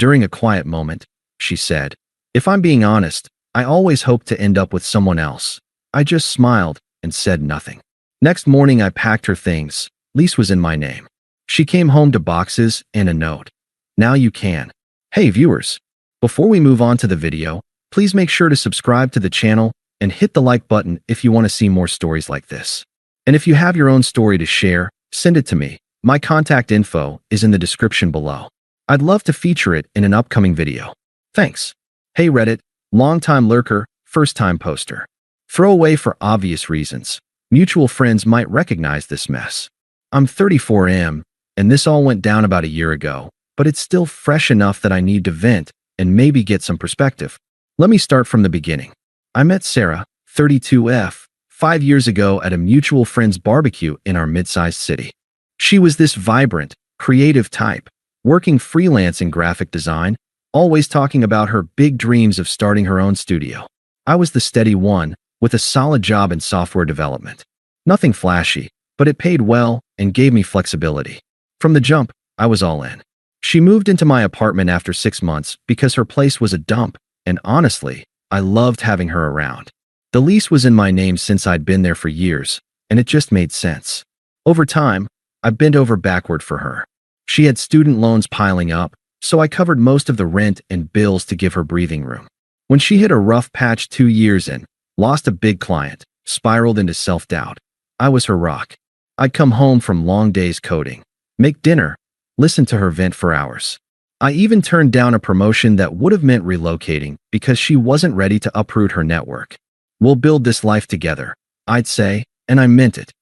During a quiet moment, she said, "If I'm being honest, I always hoped to end up with someone else." I just smiled and said nothing. Next morning, I packed her things. Lease was in my name. She came home to boxes and a note. "Now you can." Hey viewers, before we move on to the video, please make sure to subscribe to the channel and hit the like button if you want to see more stories like this. And if you have your own story to share, send it to me. My contact info is in the description below. I'd love to feature it in an upcoming video. Thanks. Hey Reddit, long-time lurker, first-time poster. Throwaway for obvious reasons. Mutual friends might recognize this mess. I'm 34M, and this all went down about a year ago, but it's still fresh enough that I need to vent and maybe get some perspective. Let me start from the beginning. I met Sarah, 32F, 5 years ago at a mutual friend's barbecue in our mid-sized city. She was this vibrant, creative type, working freelance in graphic design, always talking about her big dreams of starting her own studio. I was the steady one, with a solid job in software development. Nothing flashy, but it paid well and gave me flexibility. From the jump, I was all in. She moved into my apartment after 6 months because her place was a dump, and honestly, I loved having her around. The lease was in my name since I'd been there for years, and it just made sense. Over time, I bent over backward for her. She had student loans piling up, so I covered most of the rent and bills to give her breathing room. When she hit a rough patch 2 years in, lost a big client, spiraled into self-doubt, I was her rock. I'd come home from long days coding, make dinner, listen to her vent for hours. I even turned down a promotion that would have meant relocating because she wasn't ready to uproot her network. "We'll build this life together," I'd say, and I meant it.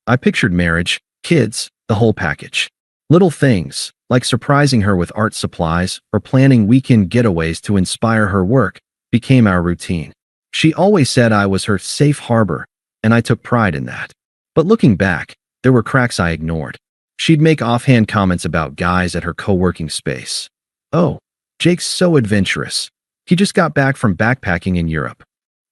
I pictured marriage, kids, the whole package. Little things, like surprising her with art supplies or planning weekend getaways to inspire her work, became our routine. She always said I was her safe harbor, and I took pride in that. But looking back, there were cracks I ignored. She'd make offhand comments about guys at her co-working space. "Oh, Jake's so adventurous. He just got back from backpacking in Europe."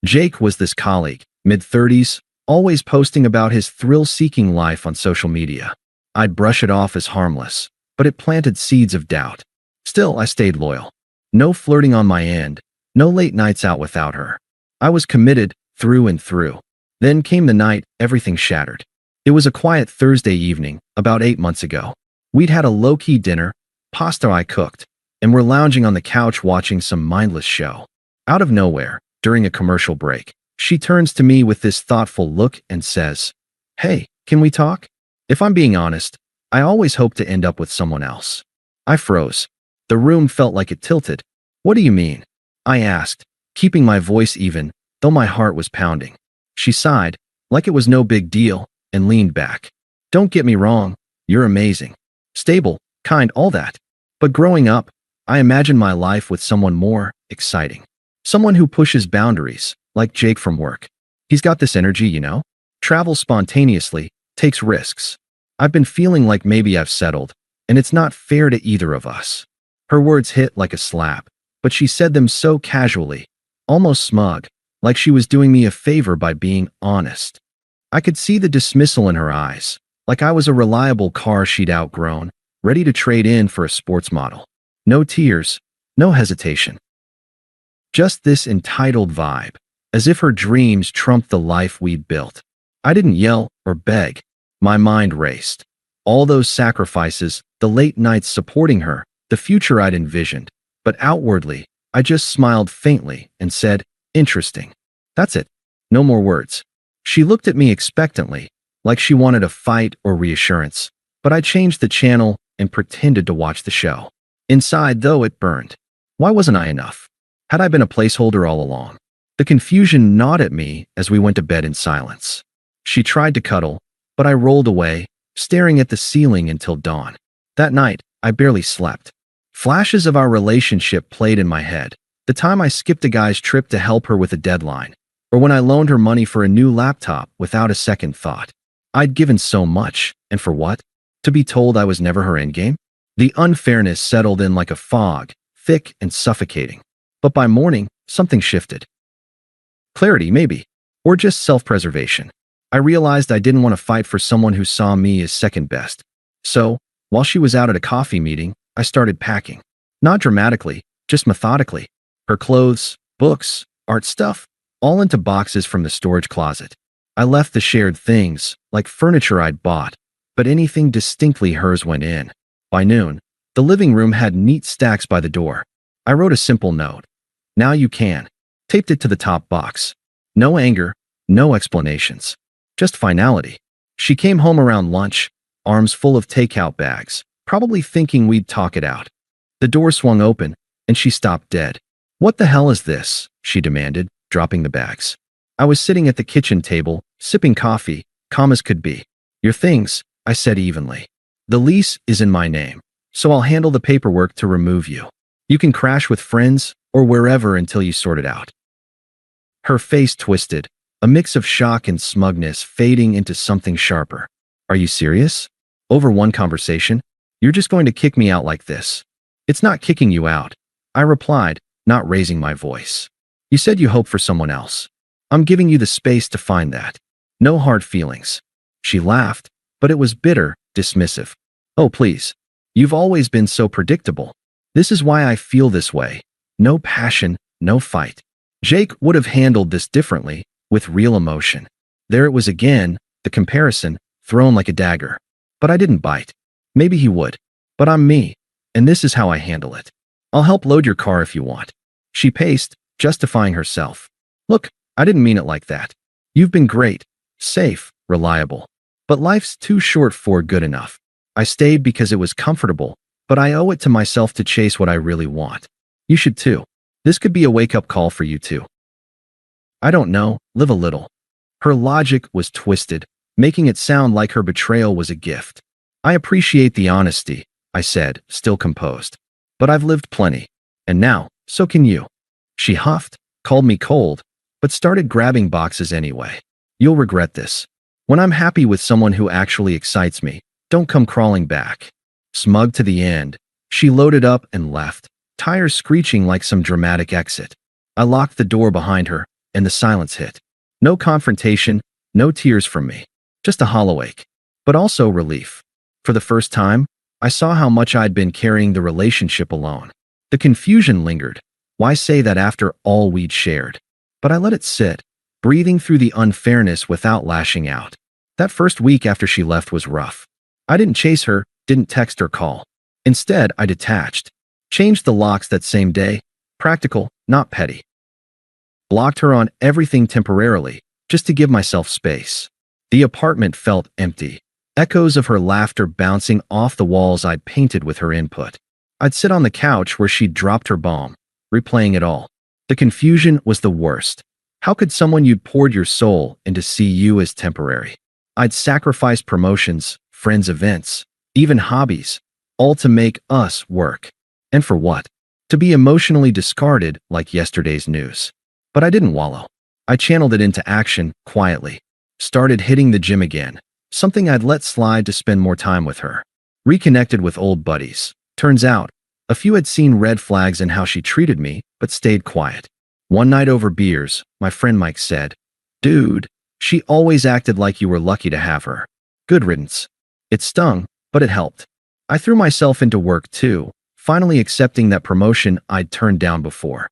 Jake was this colleague, mid-30s, always posting about his thrill-seeking life on social media. I'd brush it off as harmless, but it planted seeds of doubt. Still, I stayed loyal. No flirting on my end, no late nights out without her. I was committed through and through. Then came the night everything shattered. It was a quiet Thursday evening, about 8 months ago. We'd had a low-key dinner, pasta I cooked, and were lounging on the couch watching some mindless show. Out of nowhere, during a commercial break, she turns to me with this thoughtful look and says, "Hey, can we talk?" If I'm being honest, I always hoped to end up with someone else. I froze. The room felt like it tilted. "What do you mean?" I asked, keeping my voice even, though my heart was pounding. She sighed, like it was no big deal, and leaned back. "Don't get me wrong, you're amazing. Stable, kind, all that. But growing up, I imagined my life with someone more exciting. Someone who pushes boundaries, like Jake from work. He's got this energy, you know? Travels spontaneously, takes risks. I've been feeling like maybe I've settled, and it's not fair to either of us." Her words hit like a slap, but she said them so casually, almost smug, like she was doing me a favor by being honest. I could see the dismissal in her eyes, like I was a reliable car she'd outgrown, ready to trade in for a sports model. No tears, no hesitation. Just this entitled vibe, as if her dreams trumped the life we'd built. I didn't yell or beg. My mind raced. All those sacrifices, the late nights supporting her, the future I'd envisioned. But outwardly, I just smiled faintly and said, "Interesting." That's it. No more words. She looked at me expectantly, like she wanted a fight or reassurance, but I changed the channel and pretended to watch the show. Inside, though, it burned. Why wasn't I enough? Had I been a placeholder all along? The confusion gnawed at me as we went to bed in silence. She tried to cuddle, but I rolled away, staring at the ceiling until dawn. That night, I barely slept. Flashes of our relationship played in my head. The time I skipped a guy's trip to help her with a deadline, or when I loaned her money for a new laptop without a second thought. I'd given so much, and for what? To be told I was never her endgame? The unfairness settled in like a fog, thick and suffocating. But by morning, something shifted. Clarity, maybe, or just self-preservation. I realized I didn't want to fight for someone who saw me as second best. So, while she was out at a coffee meeting, I started packing. Not dramatically, just methodically. Her clothes, books, art stuff, all into boxes from the storage closet. I left the shared things, like furniture I'd bought, but anything distinctly hers went in. By noon, the living room had neat stacks by the door. I wrote a simple note. Now you can. Taped it to the top box. No anger, no explanations. Just finality. She came home around lunch, arms full of takeout bags, probably thinking we'd talk it out. The door swung open, and she stopped dead. "What the hell is this?" she demanded, dropping the bags. I was sitting at the kitchen table, sipping coffee, calm as could be. "Your things," I said evenly. "The lease is in my name, so I'll handle the paperwork to remove you. You can crash with friends or wherever until you sort it out." Her face twisted, a mix of shock and smugness fading into something sharper. "Are you serious? Over one conversation? You're just going to kick me out like this?" "It's not kicking you out," I replied, not raising my voice. "You said you hope for someone else. I'm giving you the space to find that. No hard feelings." She laughed, but it was bitter, dismissive. "Oh, please. You've always been so predictable. This is why I feel this way. No passion, no fight." Jake would have handled this differently, with real emotion. There it was again, the comparison, thrown like a dagger. But I didn't bite. Maybe he would. But I'm me, and this is how I handle it. "I'll help load your car if you want." She paced, justifying herself. "Look, I didn't mean it like that. You've been great, safe, reliable. But life's too short for good enough. I stayed because it was comfortable, but I owe it to myself to chase what I really want. You should too. This could be a wake-up call for you too." "I don't know, live a little." Her logic was twisted, making it sound like her betrayal was a gift. "I appreciate the honesty," I said, still composed. "But I've lived plenty. And now, so can you." She huffed, called me cold, but started grabbing boxes anyway. "You'll regret this. When I'm happy with someone who actually excites me, don't come crawling back." Smug to the end, she loaded up and left, tires screeching like some dramatic exit. I locked the door behind her, and the silence hit. No confrontation, no tears from me. Just a hollow ache. But also relief. For the first time, I saw how much I'd been carrying the relationship alone. The confusion lingered. Why say that after all we'd shared? But I let it sit, breathing through the unfairness without lashing out. That first week after she left was rough. I didn't chase her, didn't text or call. Instead, I detached. Changed the locks that same day. Practical, not petty. Blocked her on everything temporarily, just to give myself space. The apartment felt empty. Echoes of her laughter bouncing off the walls I'd painted with her input. I'd sit on the couch where she'd dropped her bomb, replaying it all. The confusion was the worst. How could someone you'd poured your soul into see you as temporary? I'd sacrificed promotions, friends' events, even hobbies, all to make us work. And for what? To be emotionally discarded like yesterday's news. But I didn't wallow. I channeled it into action, quietly. Started hitting the gym again, something I'd let slide to spend more time with her. Reconnected with old buddies. Turns out, a few had seen red flags in how she treated me, but stayed quiet. One night over beers, my friend Mike said, "Dude, she always acted like you were lucky to have her." Good riddance. It stung, but it helped. I threw myself into work too, finally accepting that promotion I'd turned down before.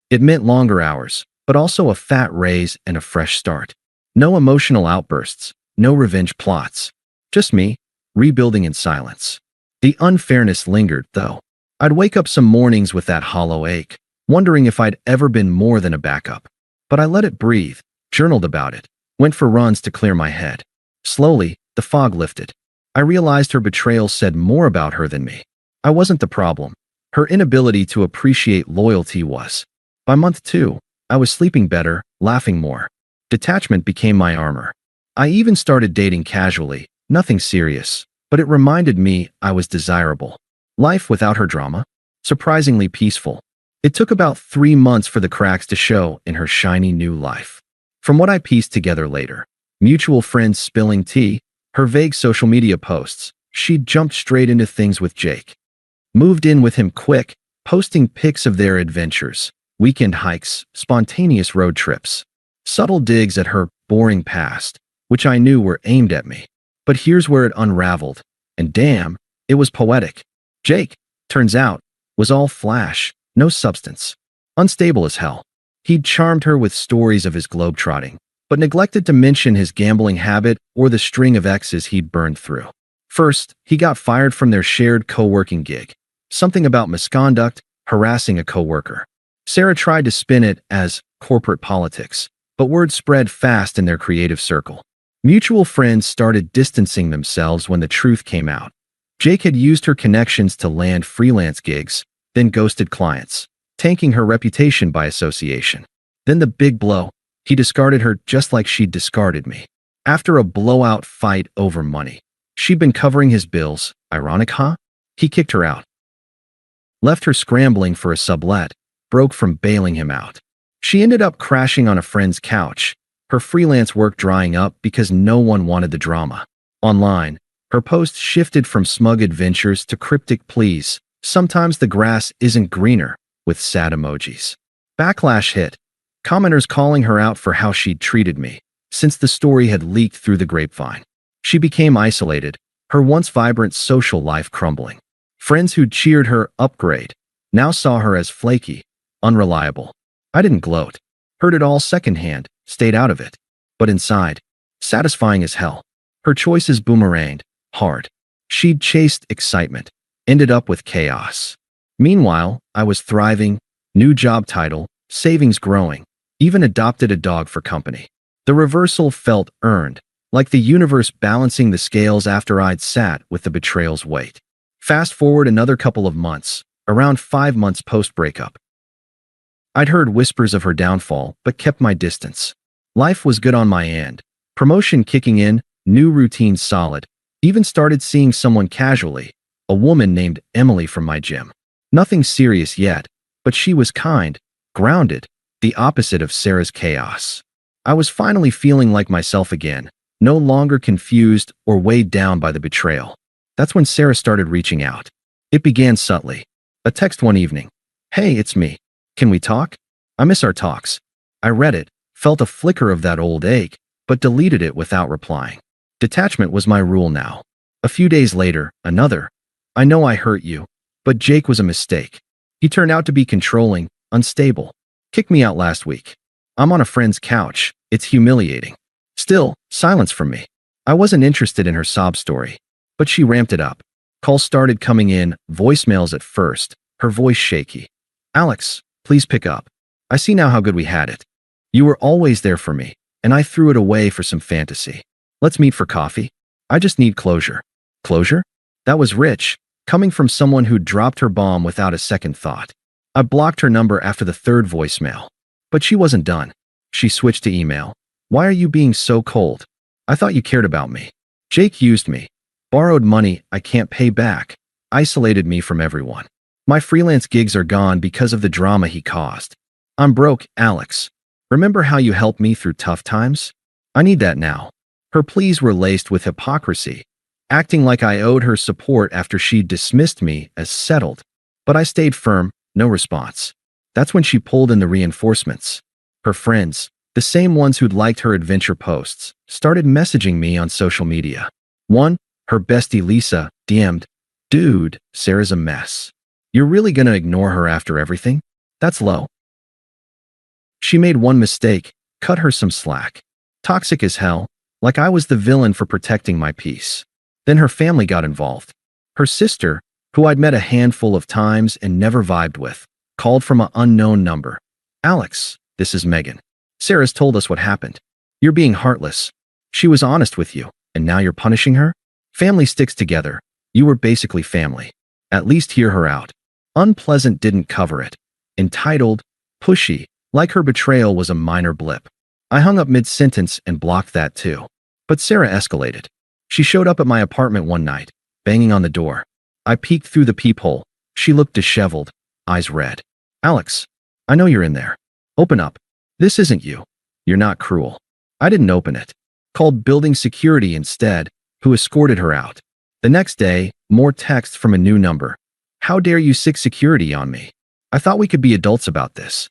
It meant longer hours, but also a fat raise and a fresh start. No emotional outbursts, no revenge plots. Just me, rebuilding in silence. The unfairness lingered, though. I'd wake up some mornings with that hollow ache, wondering if I'd ever been more than a backup. But I let it breathe, journaled about it, went for runs to clear my head. Slowly, the fog lifted. I realized her betrayal said more about her than me. I wasn't the problem. Her inability to appreciate loyalty was. By month 2, I was sleeping better, laughing more. Detachment became my armor. I even started dating casually, nothing serious, but it reminded me I was desirable. Life without her drama? Surprisingly peaceful. It took about 3 months for the cracks to show in her shiny new life. From what I pieced together later, mutual friends spilling tea, her vague social media posts, she'd jumped straight into things with Jake. Moved in with him quick, posting pics of their adventures, weekend hikes, spontaneous road trips. Subtle digs at her boring past, which I knew were aimed at me. But here's where it unraveled, and damn, it was poetic. Jake, turns out, was all flash, no substance. Unstable as hell. He'd charmed her with stories of his globetrotting, but neglected to mention his gambling habit or the string of exes he'd burned through. First, he got fired from their shared co-working gig. Something about misconduct, harassing a co-worker. Sarah tried to spin it as corporate politics, but word spread fast in their creative circle. Mutual friends started distancing themselves when the truth came out. Jake had used her connections to land freelance gigs, then ghosted clients, tanking her reputation by association. Then the big blow. He discarded her just like she'd discarded me. After a blowout fight over money. She'd been covering his bills. Ironic, huh? He kicked her out. Left her scrambling for a sublet, broke from bailing him out. She ended up crashing on a friend's couch, her freelance work drying up because no one wanted the drama. Online, her posts shifted from smug adventures to cryptic pleas. Sometimes the grass isn't greener, with sad emojis. Backlash hit. Commenters calling her out for how she'd treated me, since the story had leaked through the grapevine. She became isolated, her once vibrant social life crumbling. Friends who'd cheered her upgrade now saw her as flaky, unreliable. I didn't gloat. Heard it all secondhand, stayed out of it. But inside, satisfying as hell. Her choices boomeranged, hard. She'd chased excitement, ended up with chaos. Meanwhile, I was thriving, new job title, savings growing, even adopted a dog for company. The reversal felt earned, like the universe balancing the scales after I'd sat with the betrayal's weight. Fast forward another couple of months, around 5 months post-breakup. I'd heard whispers of her downfall, but kept my distance. Life was good on my end. Promotion kicking in, new routine solid. Even started seeing someone casually, a woman named Emily from my gym. Nothing serious yet, but she was kind, grounded, the opposite of Sarah's chaos. I was finally feeling like myself again, no longer confused or weighed down by the betrayal. That's when Sarah started reaching out. It began subtly. A text one evening. "Hey, it's me. Can we talk? I miss our talks." I read it, felt a flicker of that old ache, but deleted it without replying. Detachment was my rule now. A few days later, another. "I know I hurt you, but Jake was a mistake. He turned out to be controlling, unstable. Kicked me out last week. I'm on a friend's couch. It's humiliating." Still, silence from me. I wasn't interested in her sob story. But she ramped it up. Calls started coming in, voicemails at first, her voice shaky. "Alex, please pick up. I see now how good we had it. You were always there for me, and I threw it away for some fantasy. Let's meet for coffee. I just need closure." Closure? That was rich, coming from someone who dropped her bomb without a second thought. I blocked her number after the third voicemail. But she wasn't done. She switched to email. "Why are you being so cold? I thought you cared about me. Jake used me. Borrowed money I can't pay back. Isolated me from everyone. My freelance gigs are gone because of the drama he caused. I'm broke, Alex. Remember how you helped me through tough times? I need that now." Her pleas were laced with hypocrisy, acting like I owed her support after she'd dismissed me as settled. But I stayed firm, no response. That's when she pulled in the reinforcements. Her friends, the same ones who'd liked her adventure posts, started messaging me on social media. One, her bestie Lisa, DM'd, "Dude, Sarah's a mess. You're really gonna ignore her after everything? That's low." She made one mistake, cut her some slack. Toxic as hell, like I was the villain for protecting my peace. Then her family got involved. Her sister, who I'd met a handful of times and never vibed with, called from an unknown number. "Alex, this is Megan. Sarah's told us what happened. You're being heartless. She was honest with you, and now you're punishing her? Family sticks together. You were basically family. At least hear her out." Unpleasant didn't cover it. Entitled, pushy, like her betrayal was a minor blip. I hung up mid-sentence and blocked that too. But Sarah escalated. She showed up at my apartment one night, banging on the door. I peeked through the peephole. She looked disheveled, eyes red. "Alex, I know you're in there. Open up. This isn't you. You're not cruel." I didn't open it. Called building security instead, who escorted her out. The next day, more texts from a new number. "How dare you sick security on me? I thought we could be adults about this."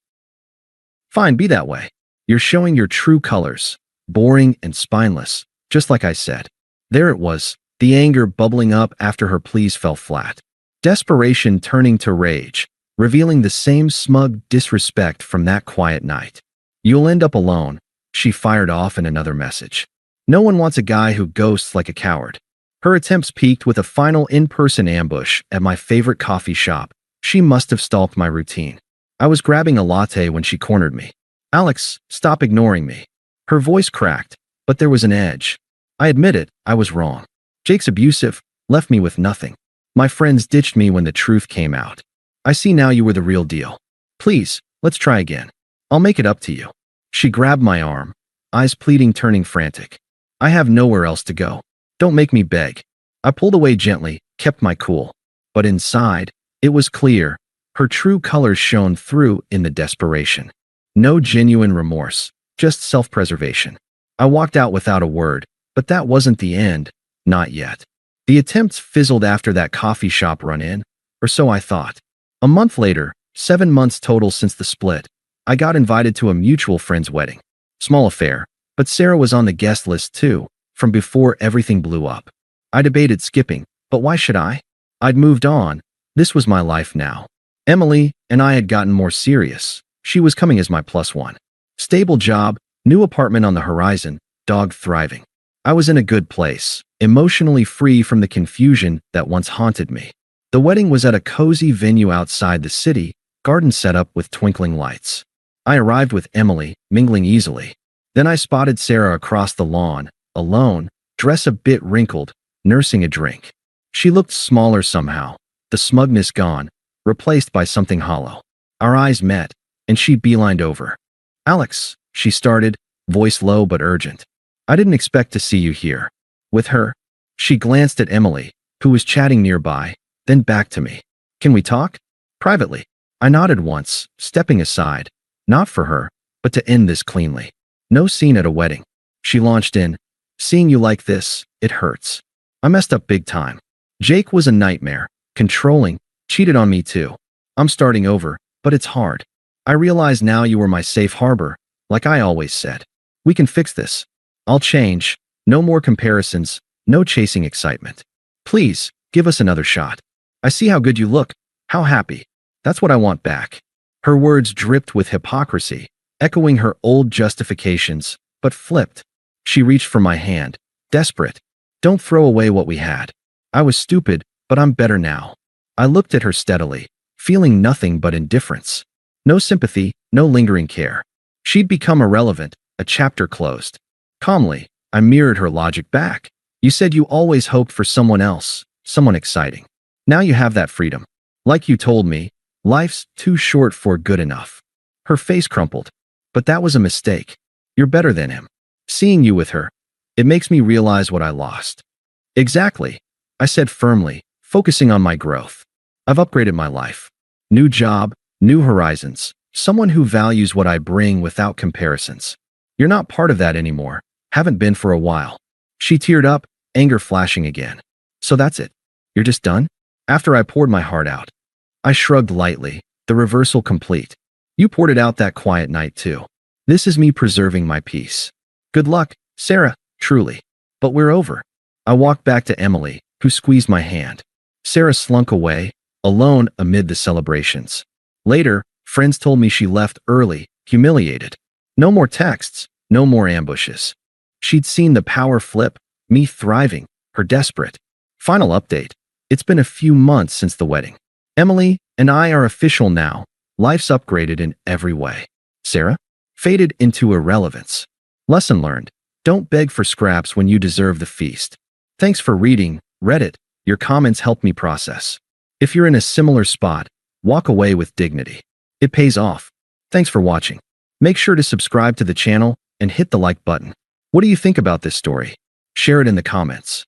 Fine, be that way. You're showing your true colors. Boring and spineless, just like I said. There it was, the anger bubbling up after her pleas fell flat. Desperation turning to rage, revealing the same smug disrespect from that quiet night. You'll end up alone, she fired off in another message. No one wants a guy who ghosts like a coward. Her attempts peaked with a final in-person ambush at my favorite coffee shop. She must have stalked my routine. I was grabbing a latte when she cornered me. Alex, stop ignoring me. Her voice cracked, but there was an edge. I admit it, I was wrong. Jake's abusive, left me with nothing. My friends ditched me when the truth came out. I see now you were the real deal. Please, let's try again. I'll make it up to you. She grabbed my arm, eyes pleading turning frantic. I have nowhere else to go. Don't make me beg. I pulled away gently, kept my cool. But inside, it was clear. Her true colors shone through in the desperation. No genuine remorse, just self-preservation. I walked out without a word, but that wasn't the end, not yet. The attempts fizzled after that coffee shop run-in, or so I thought. A month later, 7 months total since the split, I got invited to a mutual friend's wedding. Small affair, but Sarah was on the guest list too, from before everything blew up. I debated skipping, but why should I? I'd moved on. This was my life now. Emily and I had gotten more serious. She was coming as my +1. Stable job, new apartment on the horizon, dog thriving. I was in a good place, emotionally free from the confusion that once haunted me. The wedding was at a cozy venue outside the city, garden set up with twinkling lights. I arrived with Emily, mingling easily. Then I spotted Sarah across the lawn, alone, dress a bit wrinkled, nursing a drink. She looked smaller somehow, the smugness gone, replaced by something hollow. Our eyes met, and she beelined over. Alex, she started, voice low but urgent. I didn't expect to see you here. With her, she glanced at Emily, who was chatting nearby, then back to me. Can we talk? Privately. I nodded once, stepping aside, not for her, but to end this cleanly. No scene at a wedding. She launched in. Seeing you like this, it hurts. I messed up big time. Jake was a nightmare, controlling, cheated on me too. I'm starting over, but it's hard. I realize now you were my safe harbor, like I always said. We can fix this. I'll change. No more comparisons, no chasing excitement. Please, give us another shot. I see how good you look, how happy. That's what I want back. Her words dripped with hypocrisy, echoing her old justifications, but flipped. She reached for my hand, desperate. Don't throw away what we had. I was stupid, but I'm better now. I looked at her steadily, feeling nothing but indifference. No sympathy, no lingering care. She'd become irrelevant, a chapter closed. Calmly, I mirrored her logic back. You said you always hoped for someone else, someone exciting. Now you have that freedom. Like you told me, life's too short for good enough. Her face crumpled. But that was a mistake. You're better than him. Seeing you with her, it makes me realize what I lost. Exactly, I said firmly, focusing on my growth. I've upgraded my life. New job, new horizons, someone who values what I bring without comparisons. You're not part of that anymore, haven't been for a while. She teared up, anger flashing again. So that's it. You're just done? After I poured my heart out. I shrugged lightly, the reversal complete. You poured it out that quiet night too. This is me preserving my peace. Good luck, Sarah, truly. But we're over. I walked back to Emily, who squeezed my hand. Sarah slunk away, alone amid the celebrations. Later, friends told me she left early, humiliated. No more texts, no more ambushes. She'd seen the power flip, me thriving, her desperate. Final update. It's been a few months since the wedding. Emily and I are official now. Life's upgraded in every way. Sarah? Faded into irrelevance. Lesson learned. Don't beg for scraps when you deserve the feast. Thanks for reading, Reddit. Your comments help me process. If you're in a similar spot, walk away with dignity. It pays off. Thanks for watching. Make sure to subscribe to the channel and hit the like button. What do you think about this story? Share it in the comments.